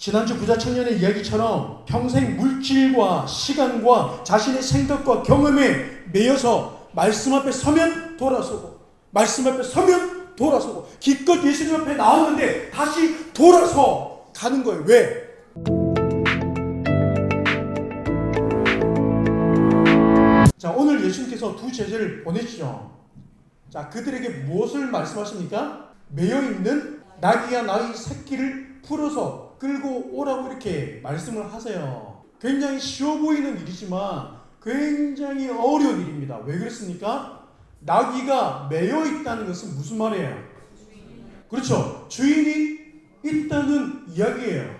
지난주 부자 청년의 이야기처럼 평생 물질과 시간과 자신의 생각과 경험에 매여서 말씀 앞에 서면 돌아서고, 말씀 앞에 서면 돌아서고, 기껏 예수님 앞에 나왔는데 다시 돌아서 가는 거예요. 왜? 자, 오늘 예수님께서 두 제자를 보내시죠. 자, 그들에게 무엇을 말씀하십니까? 매여있는 나귀와 나귀 새끼를 풀어서 끌고 오라고 이렇게 말씀을 하세요. 굉장히 쉬워 보이는 일이지만 굉장히 어려운 일입니다. 왜 그렇습니까? 나귀가 매여 있다는 것은 무슨 말이에요? 그렇죠. 주인이 있다는 이야기예요.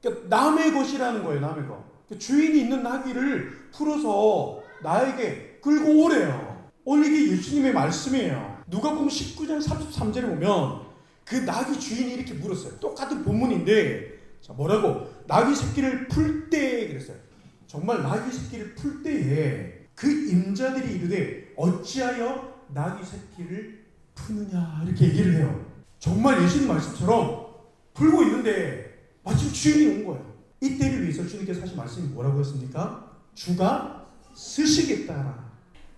그러니까 남의 것이라는 거예요. 남의 것. 주인이 있는 나귀를 풀어서 나에게 끌고 오래요. 오늘 이게 예수님의 말씀이에요. 누가복음 19장 33절에 보면 그 나귀 주인이 이렇게 물었어요. 똑같은 본문인데, 자, 뭐라고? 나귀 새끼를 풀 때 그랬어요. 정말 나귀 새끼를 풀 때에 그 임자들이 이르되 어찌하여 나귀 새끼를 푸느냐 이렇게 얘기를 해요. 정말 예수님 말씀처럼 풀고 있는데 마침 주인이 온 거예요. 이때를 위해서 주님께서 하신 말씀이 뭐라고 했습니까? 주가 쓰시겠다라.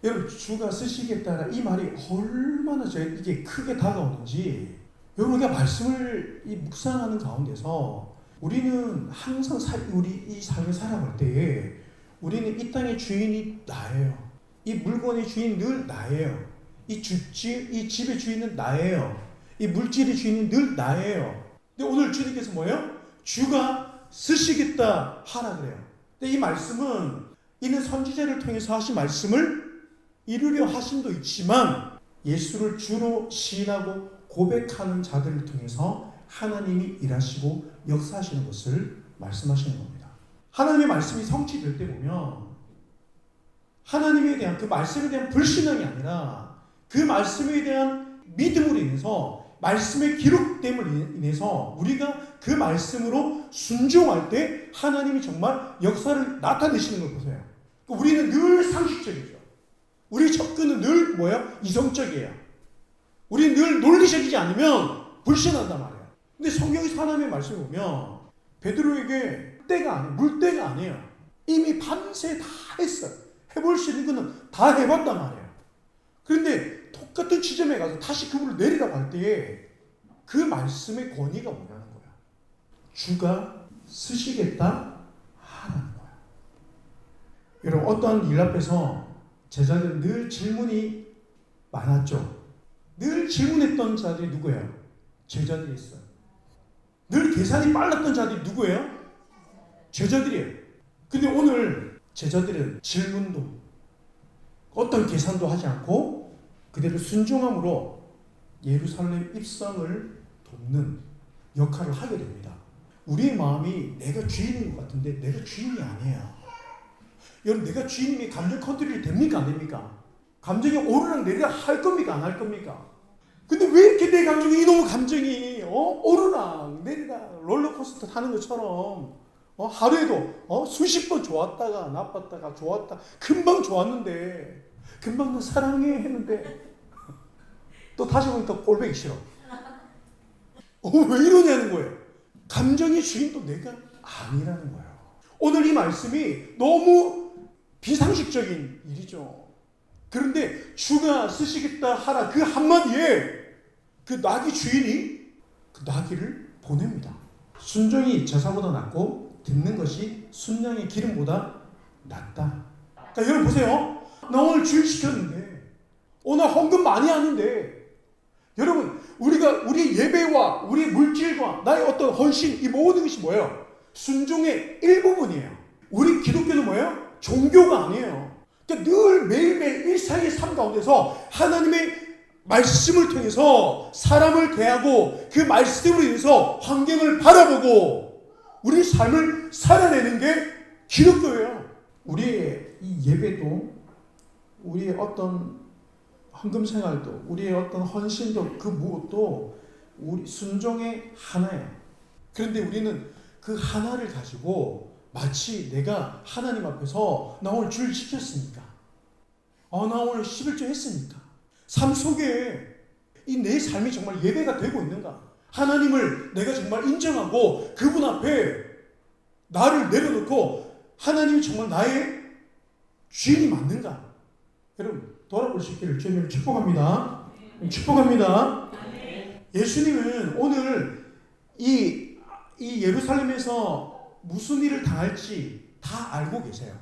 여러분, 주가 쓰시겠다라 이 말이 얼마나 이게 크게 다가오는지, 여러분, 우리가 말씀을 묵상하는 가운데서 우리는 항상 우리 이 삶을 살아갈 때에 우리는 이 땅의 주인이 나예요. 이 물건의 주인 늘 나예요. 이 집의 주인은 나예요. 이 물질의 주인은 늘 나예요. 근데 오늘 주님께서 뭐예요? 주가 쓰시겠다 하라 그래요. 근데 이 말씀은 이는 선지자를 통해서 하신 말씀을 이루려 하심도 있지만 예수를 주로 시인하고 고백하는 자들을 통해서 하나님이 일하시고 역사하시는 것을 말씀하시는 겁니다. 하나님의 말씀이 성취될 때 보면 하나님에 대한 그 말씀에 대한 불신앙이 아니라 그 말씀에 대한 믿음으로 인해서, 말씀의 기록됨으로 인해서 우리가 그 말씀으로 순종할 때 하나님이 정말 역사를 나타내시는 걸 보세요. 우리는 늘 상식적이죠. 우리 접근은 늘 뭐예요? 이성적이에요. 우리는 늘 논리적이지 않으면 불신한단 말이에요. 근데 성경에서 하나님의 말씀을 보면 베드로에게 물때가 아니에요. 이미 밤새 다 했어요. 해볼 수 있는 거는 다 해봤단 말이에요. 그런데 똑같은 지점에 가서 다시 그분을 내리라고 할 때에 그 말씀의 권위가 뭐냐는 거야. 주가 쓰시겠다 하라는 거야. 여러분, 어떠한 일 앞에서 제자들은 늘 질문이 많았죠. 늘 질문했던 자들이 누구예요? 제자들이 있어요. 늘 계산이 빨랐던 자들이 누구예요? 제자들이에요. 근데 오늘 제자들은 질문도 어떤 계산도 하지 않고 그대로 순종함으로 예루살렘 입성을 돕는 역할을 하게 됩니다. 우리의 마음이 내가 주인인 것 같은데 내가 주인이 아니에요. 여러분, 내가 주인님이 감정 컨트롤이 됩니까? 안 됩니까? 감정이 오르락 내리락 할 겁니까? 안 할 겁니까? 근데 왜 이렇게 내 감정이, 이놈의 감정이 오르락 내리락 롤러코스터 타는 것처럼 하루에도 수십 번 좋았다가 나빴다가 좋았다, 금방 좋았는데 금방 너 사랑해 했는데 또 다시 보니까 꼴보기 싫어. 왜 이러냐는 거예요. 감정의 주인도 내가 아니라는 거예요. 오늘 이 말씀이 너무 비상식적인 일이죠. 그런데 주가 쓰시겠다 하라 그 한마디에 그 나귀 주인이 그 나귀를 보냅니다. 순종이 제사보다 낫고 듣는 것이 순양의 기름보다 낫다. 그러니까 여러분 보세요. 나 오늘 주일 시켰는데 오늘 헌금 많이 하는데, 여러분, 우리 예배와 우리 물질과 나의 어떤 헌신, 이 모든 것이 뭐예요? 순종의 일부분이에요. 우리 기독교는 뭐예요? 종교가 아니에요. 그러니까 늘 매일매일 일상의 삶 가운데서 하나님의 말씀을 통해서 사람을 대하고 그 말씀으로 인해서 환경을 바라보고 우리 삶을 살아내는 게 기독교예요. 우리의 이 예배도, 우리의 어떤 헌금 생활도, 우리의 어떤 헌신도, 그 무엇도 우리 순종의 하나예요. 그런데 우리는 그 하나를 가지고 마치 내가 하나님 앞에서 나 오늘 주일 지켰으니까, 나 오늘 11조 했으니까, 삶 속에 이 내 삶이 정말 예배가 되고 있는가? 하나님을 내가 정말 인정하고 그분 앞에 나를 내려놓고 하나님이 정말 나의 주인이 맞는가? 여러분 돌아볼 수 있기를 주님을 축복합니다. 축복합니다. 예수님은 오늘 이 예루살렘에서 무슨 일을 당할지 다 알고 계세요.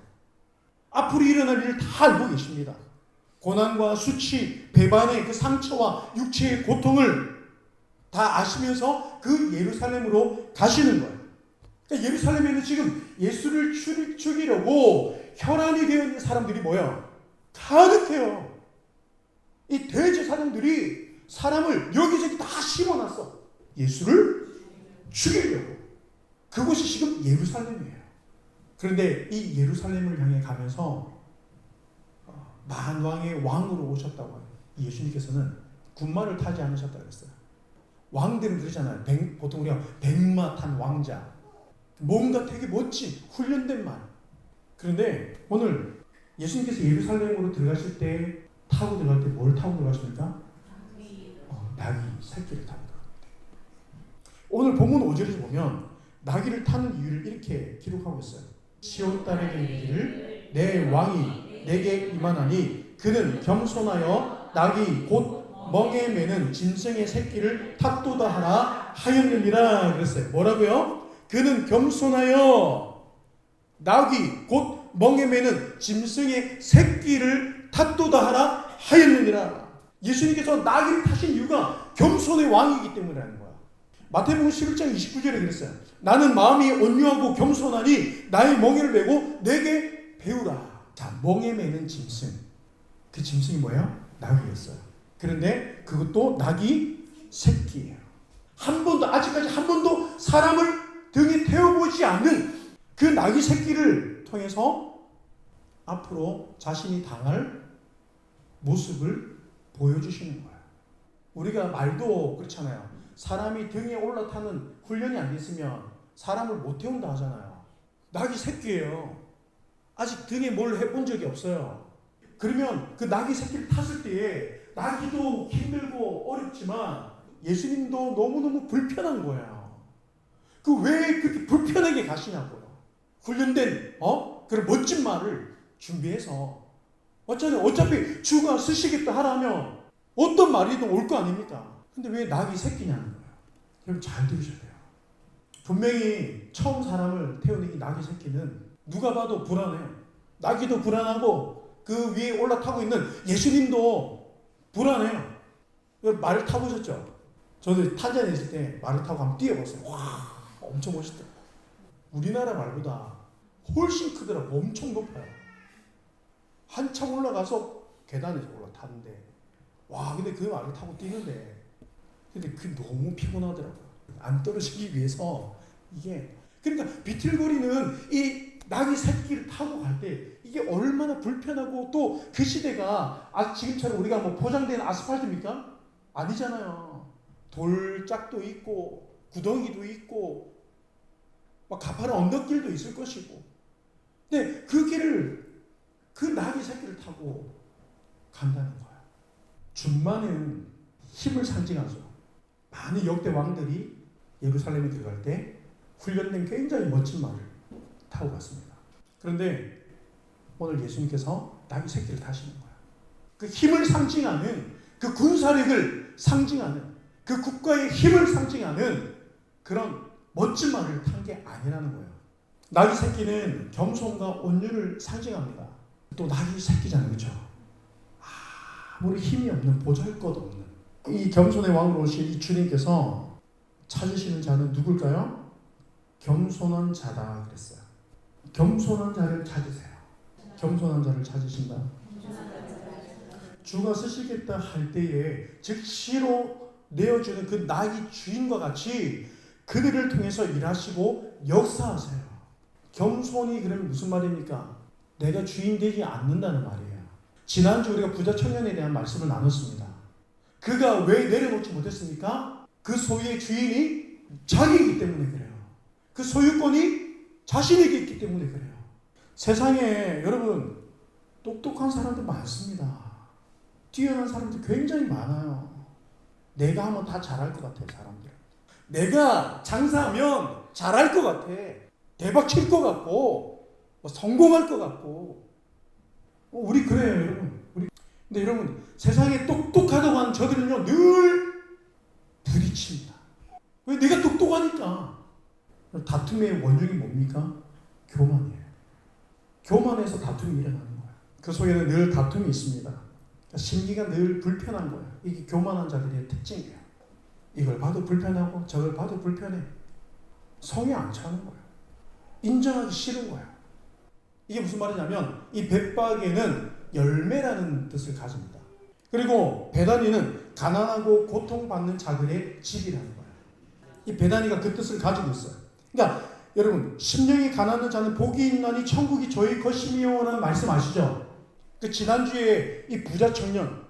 앞으로 일어날 일을 다 알고 계십니다. 고난과 수치, 배반의 그 상처와 육체의 고통을 다 아시면서 그 예루살렘으로 가시는 거예요. 그러니까 예루살렘에는 지금 예수를 죽이려고 혈안이 되어 있는 사람들이 뭐예요? 가득해요. 이 대제사장들이 사람을 여기저기 다 심어놨어. 예수를 죽이려고. 그곳이 지금 예루살렘이에요. 그런데 이 예루살렘을 향해 가면서 만왕의 왕으로 오셨다고 해요. 예수님께서는 군마를 타지 않으셨다고 했어요. 왕들은 그러잖아요. 보통 우리가 백마 탄 왕자. 뭔가 되게 멋진 훈련된 말. 그런데 오늘 예수님께서 예루살렘으로 들어가실 때 타고 들어갈 때 뭘 타고 들어가십니까? 나귀 새끼를 타고 들어갑니다. 오늘 본문 5절에서 보면 나귀를 타는 이유를 이렇게 기록하고 있어요. 시온 딸에게 이르기를 내 왕이 내게 임하나니 그는 겸손하여 나귀 곧 멍에 매는 짐승의 새끼를 탔도다 하라 하였느니라 그랬어요. 뭐라고요? 그는 겸손하여 나귀 곧 멍에 매는 짐승의 새끼를 탔도다 하라 하였느니라. 예수님께서 나귀를 타신 이유가 겸손의 왕이기 때문이라는 거야. 마태복음 11장 29절에 그랬어요. 나는 마음이 온유하고 겸손하니 나의 멍에를 메고 내게 배우라. 자, 멍에 매는 짐승. 그 짐승이 뭐예요? 나귀였어요. 그런데 그것도 나귀 새끼예요. 아직까지 한 번도 사람을 등에 태워보지 않는 그 나귀 새끼를 통해서 앞으로 자신이 당할 모습을 보여주시는 거예요. 우리가 말도 그렇잖아요. 사람이 등에 올라타는 훈련이 안 됐으면 사람을 못 태운다 하잖아요. 나귀 새끼예요. 아직 등에 뭘 해본 적이 없어요. 그러면 그 나귀 새끼를 탔을 때에 나귀도 힘들고 어렵지만 예수님도 너무너무 불편한 거예요. 그 왜 그렇게 불편하게 가시냐고요. 훈련된 그런 멋진 말을 준비해서 어차피 주가 쓰시겠다 하라면 어떤 말이든 올 거 아닙니까? 근데 왜 나귀 새끼냐는 거예요. 여러분 잘 들으셔야 돼요. 분명히 처음 사람을 태우는 이 나귀 새끼는 누가 봐도 불안해요. 나귀도 불안하고 그 위에 올라타고 있는 예수님도 불안해요. 말을 타보셨죠? 저도 탄자니에 있을 때 말을 타고 한번 뛰어봤어요. 와, 엄청 멋있다. 우리나라 말보다 훨씬 크더라고. 엄청 높아요. 한참 올라가서 계단에서 올라타는데 와, 근데 그 말을 타고 뛰는데 근데 그 너무 피곤하더라고요. 안 떨어지기 위해서 이게 그러니까 비틀거리는 이 나귀 새끼를 타고 갈 때 이게 얼마나 불편하고 또 그 시대가 지금처럼 우리가 뭐 포장된 아스팔트입니까? 아니잖아요. 돌짝도 있고 구덩이도 있고 막 가파른 언덕길도 있을 것이고 근데 그 길을 그 나귀 새끼를 타고 간다는 거예요. 준마는 힘을 상징하죠. 많은 역대 왕들이 예루살렘에 들어갈 때 훈련된 굉장히 멋진 말을 타고 갔습니다. 그런데 오늘 예수님께서 나귀 새끼를 타시는 거예요. 그 힘을 상징하는 그 군사력을 상징하는 그 국가의 힘을 상징하는 그런 멋진 말을 탄 게 아니라는 거예요. 나귀 새끼는 겸손과 온유를 상징합니다. 또 나귀 새끼잖아요. 그렇죠? 아무리 힘이 없는 보잘것없는 이 겸손의 왕으로 오신 이 주님께서 찾으시는 자는 누굴까요? 겸손한 자다 그랬어요. 겸손한 자를 찾으세요. 겸손한 자를 찾으신다. 주가 쓰시겠다 할 때에 즉시로 내어주는 그 나귀 주인과 같이 그들을 통해서 일하시고 역사하세요. 겸손이 그러면 무슨 말입니까? 내가 주인 되지 않는다는 말이에요. 지난주 우리가 부자 청년에 대한 말씀을 나눴습니다. 그가 왜 내려놓지 못했습니까? 그 소유의 주인이 자기이기 때문에 그래요. 그 소유권이 자신에게 있기 때문에 그래요. 세상에 여러분 똑똑한 사람들 많습니다. 뛰어난 사람들 굉장히 많아요. 내가 하면 다 잘할 것 같아요. 사람들. 내가 장사하면 잘할 것 같아. 대박 칠 것 같고, 뭐 성공할 것 같고. 우리 그래요, 여러분. 근데 여러분, 세상에 똑똑하다고 하는 저들은요, 늘 부딪힙니다. 왜? 내가 똑똑하니까. 다툼의 원흉이 뭡니까? 교만이에요. 교만해서 다툼이 일어나는 거예요. 그 속에는 늘 다툼이 있습니다. 그러니까 심기가 늘 불편한 거예요. 이게 교만한 자들의 특징이에요. 이걸 봐도 불편하고 저걸 봐도 불편해. 성에 안 차는 거예요. 인정하기 싫은 거예요. 이게 무슨 말이냐면 이 벳박에는 열매라는 뜻을 가집니다. 그리고 베다니는 가난하고 고통받는 자들의 집이라는 거예요. 이 베다니가 그 뜻을 가지고 있어요. 그러니까 여러분, 심령이 가난한 자는 복이 있나니 천국이 저희 것이미요라는 말씀 아시죠? 그 지난주에 이 부자 청년,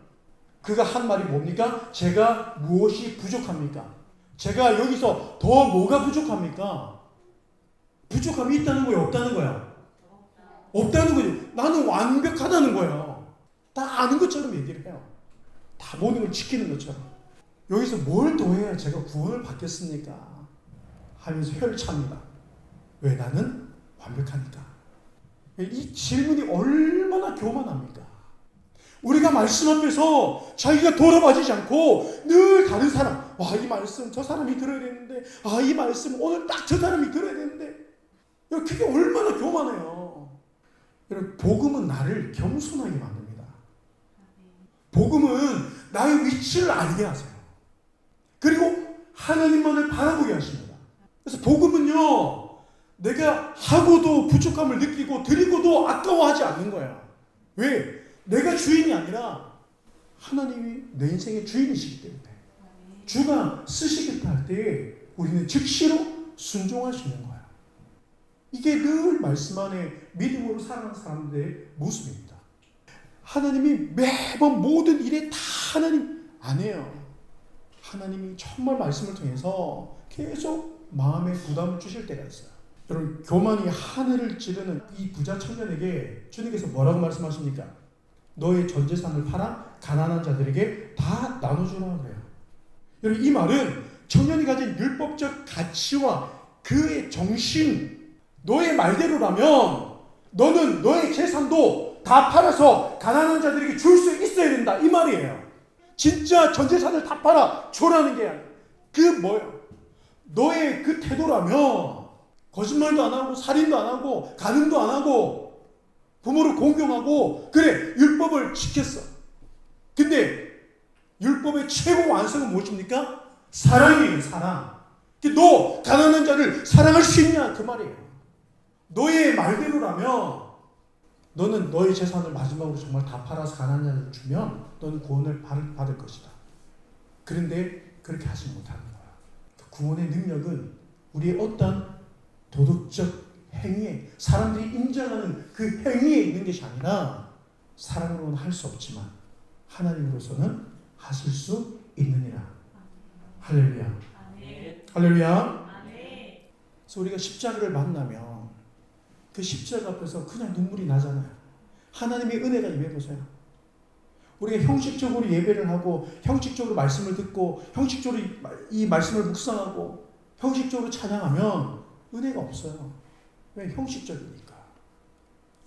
그가 한 말이 뭡니까? 제가 무엇이 부족합니까? 제가 여기서 더 뭐가 부족합니까? 부족함이 있다는 거예요? 없다는 거예요? 없다는 거죠. 나는 완벽하다는 거예요. 다 아는 것처럼 얘기를 해요. 다 모든 걸 지키는 것처럼. 여기서 뭘 더해야 제가 구원을 받겠습니까? 하면서 혀를 찹니다. 왜? 나는 완벽하니까. 이 질문이 얼마나 교만합니까? 우리가 말씀 앞에서 자기가 돌아봐지지 않고 늘 다른 사람, 와, 이 말씀 저 사람이 들어야 되는데, 아, 이 말씀 오늘 딱 저 사람이 들어야 되는데, 그게 얼마나 교만해요. 여러분, 복음은 나를 겸손하게 만듭니다. 복음은 나의 위치를 알게 하세요. 그리고 하나님만을 바라보게 하십니다. 그래서 복음은요, 내가 하고도 부족함을 느끼고 드리고도 아까워하지 않는 거야. 왜? 내가 주인이 아니라 하나님이 내 인생의 주인이시기 때문에 주가 쓰시겠다 할 때 우리는 즉시로 순종할 수 있는 거야. 이게 늘 말씀 안에 믿음으로 살아가는 사람들의 모습입니다. 하나님이 매번 모든 일에 다 하나님 안 해요. 하나님이 정말 말씀을 통해서 계속 마음에 부담을 주실 때가 있어요. 여러분, 교만이 하늘을 찌르는 이 부자 청년에게 주님께서 뭐라고 말씀하십니까? 너의 전 재산을 팔아 가난한 자들에게 다 나눠주라 그래요. 여러분, 이 말은 청년이 가진 율법적 가치와 그의 정신, 너의 말대로라면 너는 너의 재산도 다 팔아서 가난한 자들에게 줄 수 있어야 된다, 이 말이에요. 진짜 전 재산을 다 팔아 줘라는 게 그 뭐예요? 너의 그 태도라면 거짓말도 안 하고 살인도 안 하고 간음도 안 하고 부모를 공경하고, 그래, 율법을 지켰어. 근데 율법의 최고 완성은 무엇입니까? 사랑이에요, 사랑. 너 가난한 자를 사랑할 수 있냐, 그 말이에요. 너의 말대로라면 너는 너의 재산을 마지막으로 정말 다 팔아서 가난한 자를 주면 너는 구원을 받을 것이다. 그런데 그렇게 하지 못하는 거야. 구원의 능력은 우리의 어떤 도덕적 행위에, 사람들이 인정하는 그 행위에 있는 것이 아니라 사람으로는 할 수 없지만 하나님으로서는 하실 수 있느니라. 할렐루야. 할렐루야. 그래서 우리가 십자가를 만나면 그 십자가 앞에서 그냥 눈물이 나잖아요. 하나님의 은혜가 임해보세요. 우리가 형식적으로 예배를 하고 형식적으로 말씀을 듣고 형식적으로 이 말씀을 묵상하고 형식적으로 찬양하면 은혜가 없어요. 왜? 형식적이니까.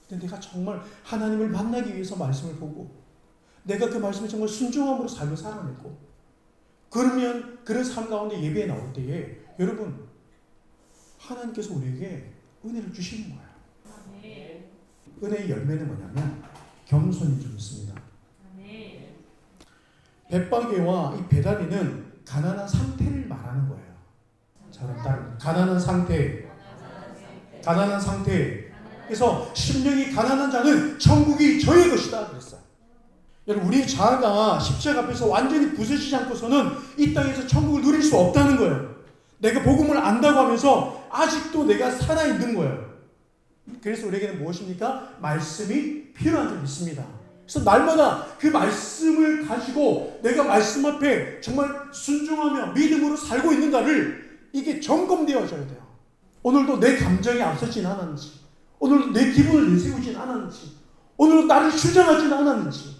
근데 내가 정말 하나님을 만나기 위해서 말씀을 보고 내가 그 말씀에 정말 순종함으로 삶을 살아내고 그러면 그런 삶 가운데 예배에 나올 때에 여러분, 하나님께서 우리에게 은혜를 주시는 거예요. 은혜의 열매는 뭐냐면 겸손이 좀 있습니다. 벳바게와 이 베다니는 가난한 상태를 말하는 거예요. 자, 그럼 따라 가난한 상태. 가난한 상태. 그래서 심령이 가난한 자는 천국이 저의 것이다 그랬어요. 여러분, 우리의 자아가 십자가 앞에서 완전히 부서지지 않고서는 이 땅에서 천국을 누릴 수 없다는 거예요. 내가 복음을 안다고 하면서 아직도 내가 살아있는 거예요. 그래서 우리에게는 무엇입니까? 말씀이 필요한 점이 있습니다. 그래서 날마다 그 말씀을 가지고 내가 말씀 앞에 정말 순종하며 믿음으로 살고 있는가를 이게 점검되어져야 돼요. 오늘도 내 감정이 앞서진 않았는지, 오늘도 내 기분을 내세우진 않았는지, 오늘도 나를 주장하진 않았는지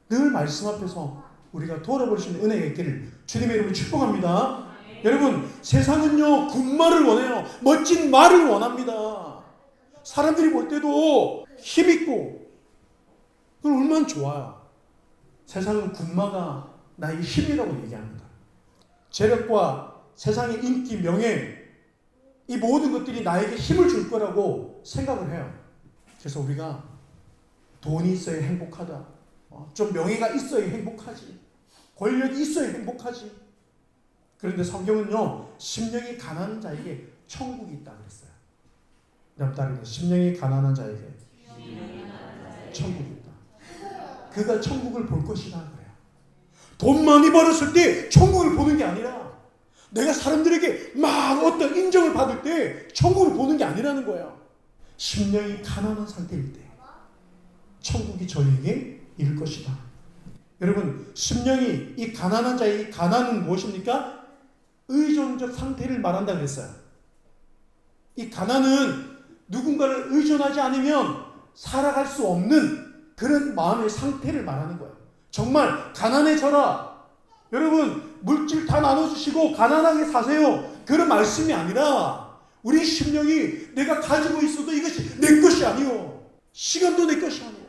늘 말씀 앞에서 우리가 돌아볼 수 있는 은혜가 있기를 주님의 이름으로 축복합니다. 여러분, 세상은요 군말을 원해요. 멋진 말을 원합니다. 사람들이 볼 때도 힘있고 그건 얼마나 좋아요. 세상은 군마가 나의 힘이라고 얘기합니다. 재력과 세상의 인기, 명예, 이 모든 것들이 나에게 힘을 줄 거라고 생각을 해요. 그래서 우리가 돈이 있어야 행복하다. 좀 명예가 있어야 행복하지. 권력이 있어야 행복하지. 그런데 성경은요, 심령이 가난한 자에게 천국이 있다 그랬어요. 다음 달에 심령이 가난한 자에게 천국이 있다. 그가 천국을 볼 것이다 그래요. 돈 많이 벌었을 때 천국을 보는 게 아니라 내가 사람들에게 막 어떤 인정을 받을 때 천국을 보는 게 아니라는 거예요. 심령이 가난한 상태일 때 천국이 저에게 이를 것이다. 여러분, 심령이 이 가난한 자의 가난은 무엇입니까? 의존적 상태를 말한다 그랬어요. 이 가난은 누군가를 의존하지 않으면 살아갈 수 없는 그런 마음의 상태를 말하는 거예요. 정말 가난해져라. 여러분, 물질 다 나눠주시고 가난하게 사세요. 그런 말씀이 아니라 우리 심령이 내가 가지고 있어도 이것이 내 것이 아니요. 시간도 내 것이 아니요.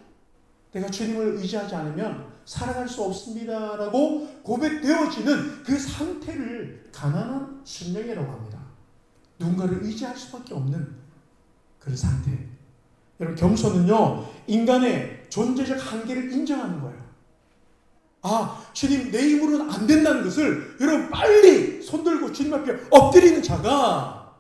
내가 주님을 의지하지 않으면 살아갈 수 없습니다라고 고백되어지는 그 상태를 가난한 심령이라고 합니다. 누군가를 의지할 수밖에 없는 그런 상태. 여러분, 겸손은요, 인간의 존재적 한계를 인정하는 거예요. 아, 주님, 내 힘으로는 안 된다는 것을 여러분 빨리 손들고 주님 앞에 엎드리는 자가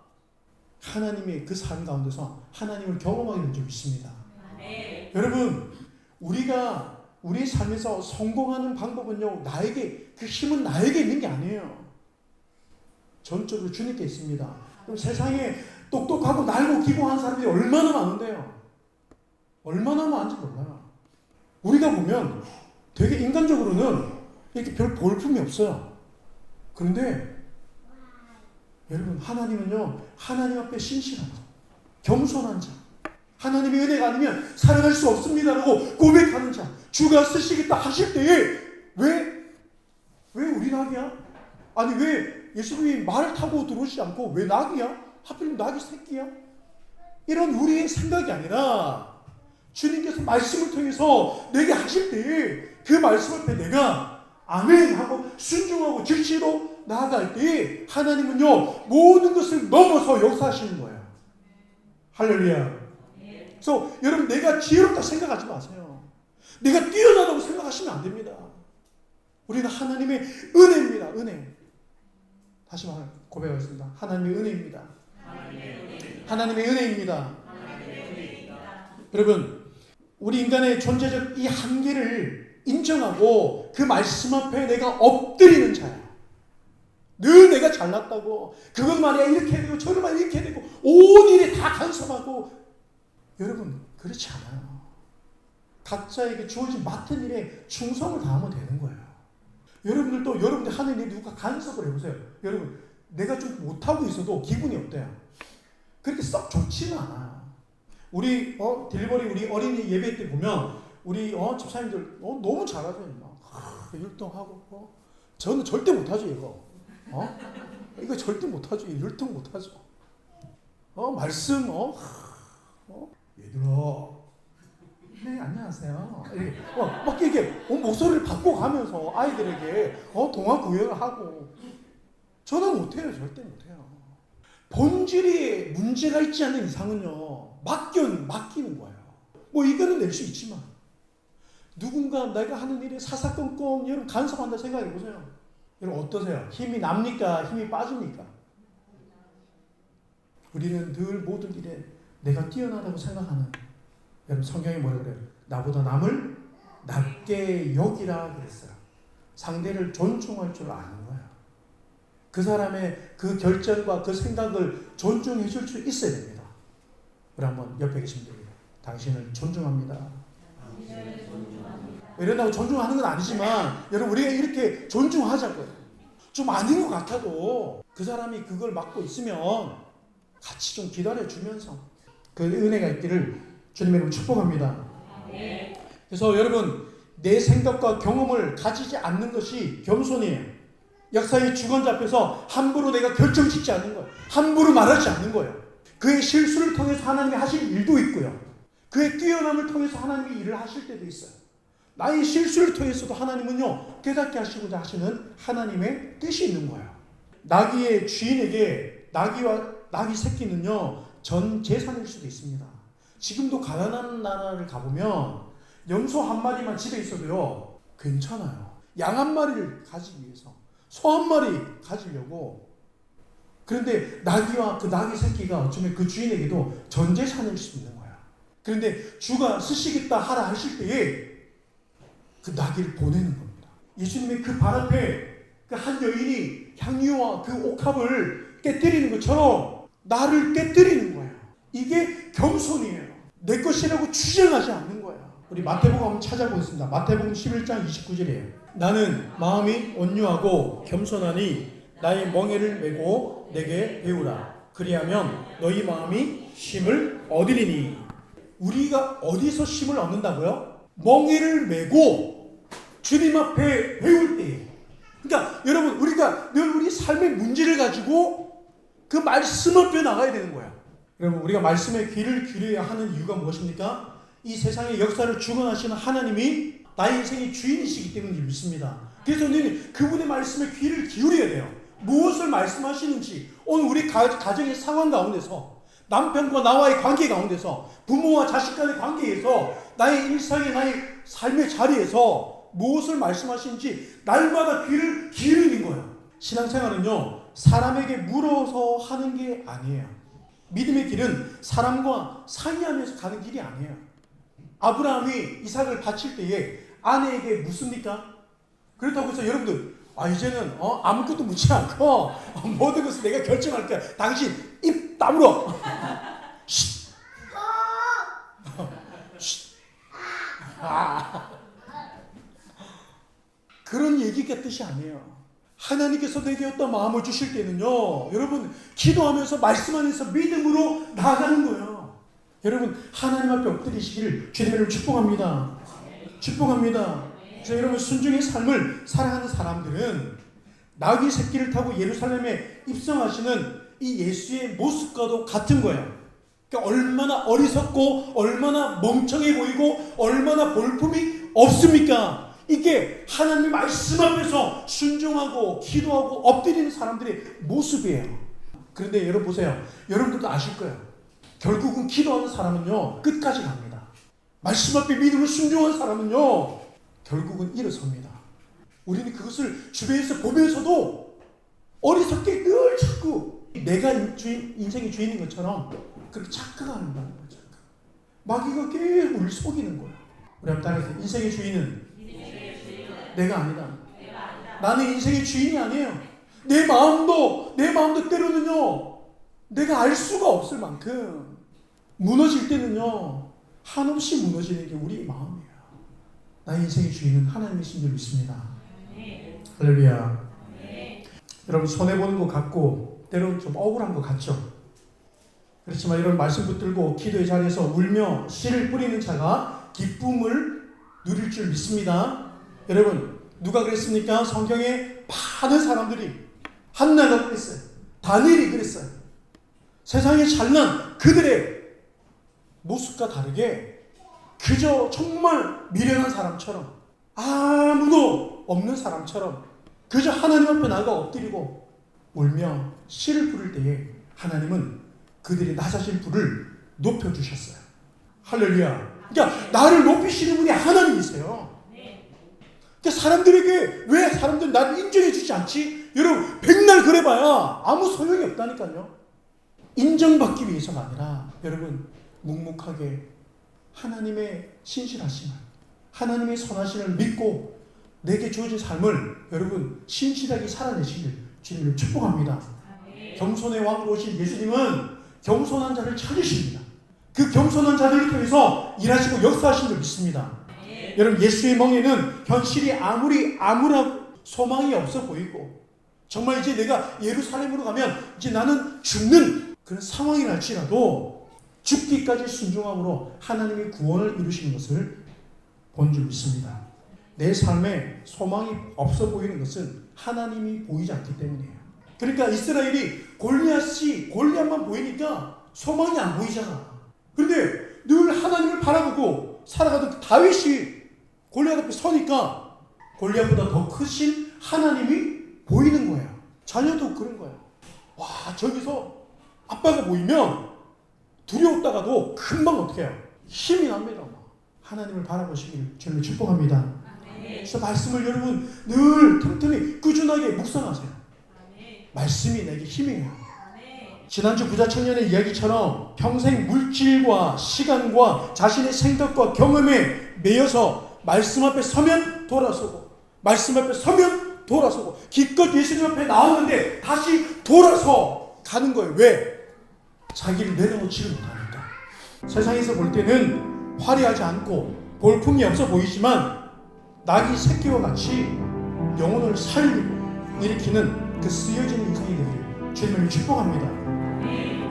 하나님의 그 삶 가운데서 하나님을 경험하게 된 줄 믿습니다. 네. 여러분, 우리가 우리 삶에서 성공하는 방법은요, 나에게, 그 힘은 나에게 있는 게 아니에요. 전적으로 주님께 있습니다. 그럼 세상에 똑똑하고 날고 기고한 사람들이 얼마나 많은데요. 얼마나 많은지 몰라요. 우리가 보면 되게 인간적으로는 이렇게 별 볼품이 없어요. 그런데 여러분, 하나님은요, 하나님 앞에 신실한 자, 겸손한 자, 하나님의 은혜가 아니면 살아갈 수 없습니다라고 고백하는 자, 주가 쓰시겠다 하실 때에 왜 우리 낙이야? 아니, 왜 예수님이 말을 타고 들어오시지 않고 왜 낙이야? 하필이면 낙이 새끼야? 이런 우리의 생각이 아니라 주님께서 말씀을 통해서 내게 하실 때에 그 말씀 앞에 내가 아멘 하고 순종하고 즉시로 나아갈 때에 하나님은요, 모든 것을 넘어서 역사하시는 거예요. 할렐루야. 그래서 여러분, 내가 지혜롭다 생각하지 마세요. 내가 뛰어나다고 생각하시면 안 됩니다. 우리는 하나님의 은혜입니다. 은혜. 다시 말해 고백하겠습니다. 하나님의 은혜입니다. 하나님의 은혜입니다. 여러분, 우리 인간의 존재적 이 한계를 인정하고 그 말씀 앞에 내가 엎드리는 자야. 늘 내가 잘났다고, 그것 말이야 이렇게 되고 저것 말이야 이렇게 되고 온 일에 다 간섭하고. 여러분, 그렇지 않아요. 각자에게 주어진 맡은 일에 충성을 다하면 되는 거예요. 여러분들도 여러분들 하는 일에 누가 간섭을 해보세요. 여러분, 내가 좀 못하고 있어도 기분이 어때요? 그렇게 썩 좋지는 않아요. 우리 딜버리 우리 어린이 예배 때 보면 우리 집사님들 너무 잘하죠. 율동하고 저는 절대 못하죠. 이거 절대 못하죠. 율동 못하죠. 말씀 얘들아, 네, 안녕하세요. 이렇게 막 이렇게 목소리를 바꿔가면서 아이들에게 동화 구현을 하고. 저는 못해요. 절대 못해요. 본질이 문제가 있지 않는 이상은요, 맡기는 거예요. 뭐 이거는 낼 수 있지만 누군가 내가 하는 일에 사사건건 여러분 간섭한다 생각해 보세요. 여러분 어떠세요? 힘이 납니까? 힘이 빠집니까? 우리는 늘 모든 일에 내가 뛰어나다고 생각하는, 여러분 성경이 뭐라 그래요? 나보다 남을 낮게 여기라 그랬어요. 상대를 존중할 줄 아는 거예요. 그 사람의 그 결정과 그 생각을 존중해 줄 수 있어야 됩니다. 우리 한번 옆에 계신 분들, 당신을 존중합니다. 이런다고 존중하는 건 아니지만 여러분, 우리가 이렇게 존중하자고요. 좀 아닌 것 같아도 그 사람이 그걸 맡고 있으면 같이 좀 기다려주면서 그 은혜가 있기를 주님의 이름으로 축복합니다. 그래서 여러분, 내 생각과 경험을 가지지 않는 것이 겸손이에요. 역사의 주관자 앞에서 함부로 내가 결정짓지 않는 거예요. 함부로 말하지 않는 거예요. 그의 실수를 통해서 하나님이 하실 일도 있고요. 그의 뛰어남을 통해서 하나님이 일을 하실 때도 있어요. 나의 실수를 통해서도 하나님은요, 깨닫게 하시고자 하시는 하나님의 뜻이 있는 거예요. 나귀의 주인에게 나귀 새끼는요, 전 재산일 수도 있습니다. 지금도 가난한 나라를 가보면 염소 한 마리만 집에 있어도요, 괜찮아요. 양 한 마리를 가지기 위해서, 소 한 마리 가지려고. 그런데 나귀와 그 나귀 새끼가 어쩌면 그 주인에게도 전 재산일 수 있는 거예요. 그런데 주가 쓰시겠다 하라 하실 때에 그 나귀를 보내는 겁니다. 예수님의 그 발 앞에 그 한 여인이 향유와 그 옥합을 깨뜨리는 것처럼 나를 깨뜨리는 거예요. 이게 겸손이에요. 내 것이라고 주장하지 않는 거예요. 우리 마태복음 한번 찾아보겠습니다. 마태복음 11장 29절이에요. 나는 마음이 온유하고 겸손하니 나의 멍에를 메고 내게 배우라. 그리하면 너희 마음이 쉼을 얻으리니. 우리가 어디서 쉼을 얻는다고요? 멍에를 메고 주님 앞에 배울 때. 그러니까 여러분, 우리가 늘 우리 삶의 문제를 가지고 그 말씀 앞에 나가야 되는 거야. 여러분, 우리가 말씀에 귀를 기울여야 하는 이유가 무엇입니까? 이 세상의 역사를 주관하시는 하나님이 나의 인생의 주인이시기 때문에 믿습니다. 그래서 우리는 그분의 말씀에 귀를 기울여야 돼요. 무엇을 말씀하시는지, 오늘 우리 가정의 상황 가운데서, 남편과 나와의 관계 가운데서, 부모와 자식 간의 관계에서, 나의 일상의 나의 삶의 자리에서 무엇을 말씀하시는지 날마다 귀를 기울이는 거예요. 신앙생활은요, 사람에게 물어서 하는 게 아니에요. 믿음의 길은 사람과 상의하면서 가는 길이 아니에요. 아브라함이 이삭을 바칠 때에 아내에게 묻습니까? 그렇다고 해서 여러분들, 이제는 아무것도 묻지 않고 모든 것을 내가 결정할게. 당신 입 다물어. 그런 얘기가 뜻이 아니에요. 하나님께서 내게 어떤 마음을 주실 때는요, 여러분 기도하면서 말씀하면서 믿음으로 나아가는 거예요. 여러분, 하나님 앞에 엎드리시기를 주님을 축복합니다. 축복합니다. 그래서 여러분, 순종의 삶을 살아가는 사람들은 나귀 새끼를 타고 예루살렘에 입성하시는 이 예수의 모습과도 같은 거예요. 그러니까 얼마나 어리석고 얼마나 멍청해 보이고 얼마나 볼품이 없습니까? 이게 하나님의 말씀 앞에서 순종하고 기도하고 엎드리는 사람들의 모습이에요. 그런데 여러분 보세요. 여러분들도 아실 거예요. 결국은 기도하는 사람은요, 끝까지 갑니다. 말씀 앞에 믿음을 순종하는 사람은요, 결국은 일어섭니다. 우리는 그것을 주변에서 보면서도 어리석게 늘 자꾸 내가 인생의 주인인 것처럼 그렇게 착각하는 거예요. 마귀가 계속 우리를 속이는 거예요. 우리 한번 따라해서, 인생의 주인은 내가 아니다. 나는 인생의 주인이 아니에요. 내 마음도 때로는요, 내가 알 수가 없을 만큼 무너질 때는요, 한없이 무너지는 게 우리의 마음이에요. 나의 인생의 주인은 하나님이신 줄 믿습니다. 할렐루야. 여러분, 손해보는 것 같고 때로는 좀 억울한 것 같죠. 그렇지만 이런 말씀 붙들고 기도의 자리에서 울며 씨를 뿌리는 자가 기쁨을 누릴 줄 믿습니다. 여러분, 누가 그랬습니까? 성경에 많은 사람들이, 한나가 그랬어요. 다니엘이 그랬어요. 세상에 잘난 그들의 모습과 다르게 그저 정말 미련한 사람처럼, 아무도 없는 사람처럼 그저 하나님 앞에 나가 엎드리고 울며 씨를 부를 때에 하나님은 그들이 낮아진 불을 높여주셨어요. 할렐루야. 그러니까 나를 높이시는 분이 하나님이세요. 그러니까 사람들에게 왜 사람들은 나를 인정해 주지 않지? 여러분, 백날 그래봐야 아무 소용이 없다니까요. 인정받기 위해서가 아니라 여러분, 묵묵하게 하나님의 신실하심을, 하나님의 선하심을 믿고 내게 주어진 삶을 여러분 신실하게 살아내시길 주님을 축복합니다. 겸손의 왕으로 오신 예수님은 겸손한 자를 찾으십니다. 그 겸손한 자들을 통해서 일하시고 역사하신 줄 믿습니다. 여러분, 예수의 멍에는 현실이 아무런 소망이 없어 보이고, 정말 이제 내가 예루살렘으로 가면 이제 나는 죽는 그런 상황이랄지라도 죽기까지 순종함으로 하나님의 구원을 이루시는 것을 본 줄 믿습니다. 내 삶에 소망이 없어 보이는 것은 하나님이 보이지 않기 때문이에요. 그러니까 이스라엘이 골리앗만 보이니까 소망이 안 보이잖아. 그런데 늘 하나님을 바라보고 살아가던 다윗이 골리앗 앞에 서니까 골리앗보다 더 크신 하나님이 보이는 거예요. 자녀도 그런 거예요. 와, 저기서 아빠가 보이면 두려웠다가도 금방 어떻게 해요? 힘이 납니다. 하나님을 바라보시기를 주님을 축복합니다. 그래서 말씀을 여러분 늘 틈틈이 꾸준하게 묵상하세요. 말씀이 내게 힘이에요. 지난주 부자청년의 이야기처럼 평생 물질과 시간과 자신의 생각과 경험에 매여서 말씀 앞에 서면 돌아서고 말씀 앞에 서면 돌아서고 기껏 예수님 앞에 나왔는데 다시 돌아서 가는 거예요. 왜? 자기를 내려놓지를 못하니까. 세상에서 볼 때는 화려하지 않고 볼품이 없어 보이지만 낙이 새끼와 같이 영혼을 살리고 일으키는 그 쓰여지는 인생이 되기를 주님을 축복합니다.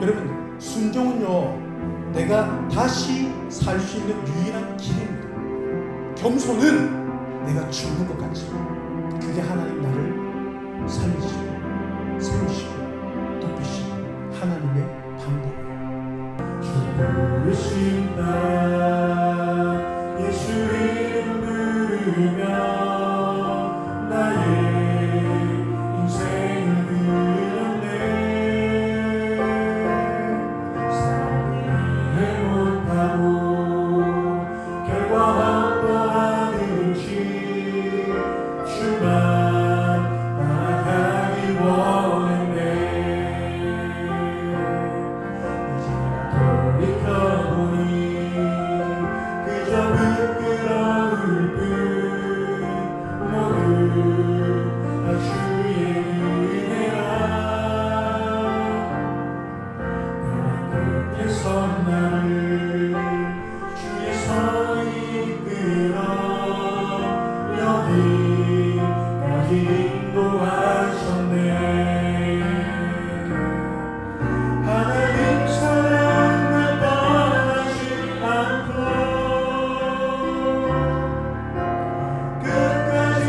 여러분, 순종은요, 내가 다시 살 수 있는 유일한 길입니다. 겸손은 내가 죽는 것 같지만 그게 하나님 나를 살리시고 세우시고 돕기시는 하나님의 방법이에요. 부르신다 예수 이름 부르며 나의 인생을 그렸네. 사랑을 못하고 결과 어떠하는지 주만 나아가기 원했네. 이제 돌이켜보니 그저 부끄러울 뿐 모두 다 주의 은혜라. 너의 끝에서 나를 주의 손이 이끌어 여기까지 인도하셨네. 하나님 사랑 날 떠나지 않고 끝까지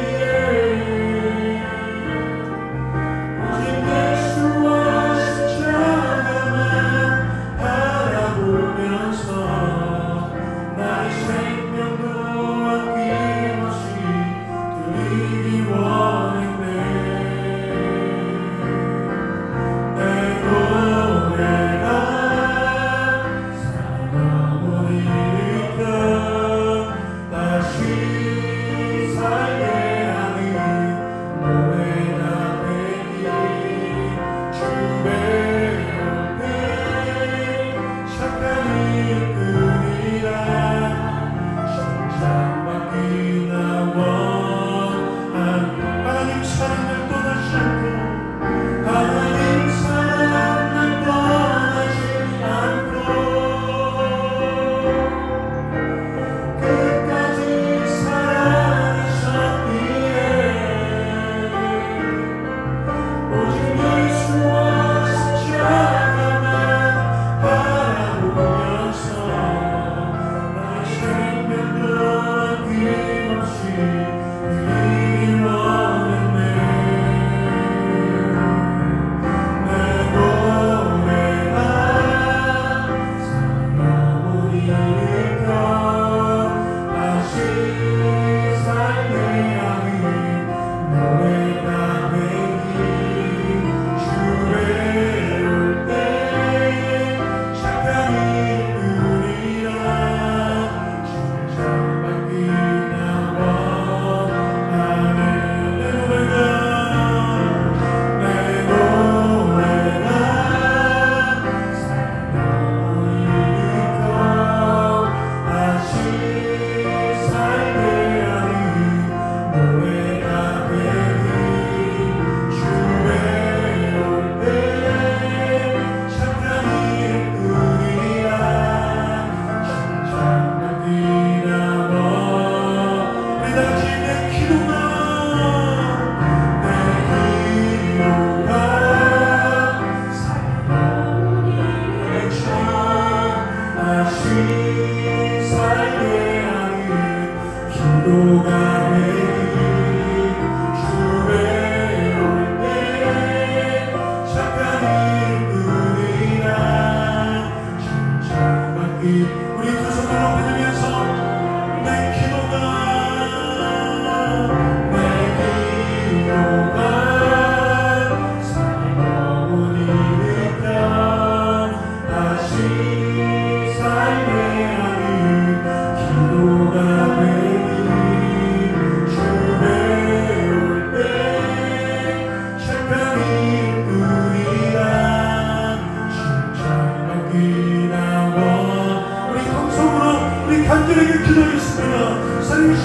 사랑하셨기에 오직 예수와 십자가만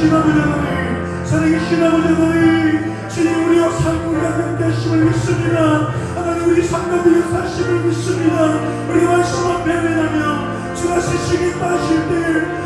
살아계신 아버지 하나님, 살아계신 아버지 하나님, 주님 우리와 삶과 함께 하심을 믿습니다. 하나님 우리 삶과 역사하심을 믿습니다. 우리 말씀 앞에 매하며 주가 세상에 빠질 때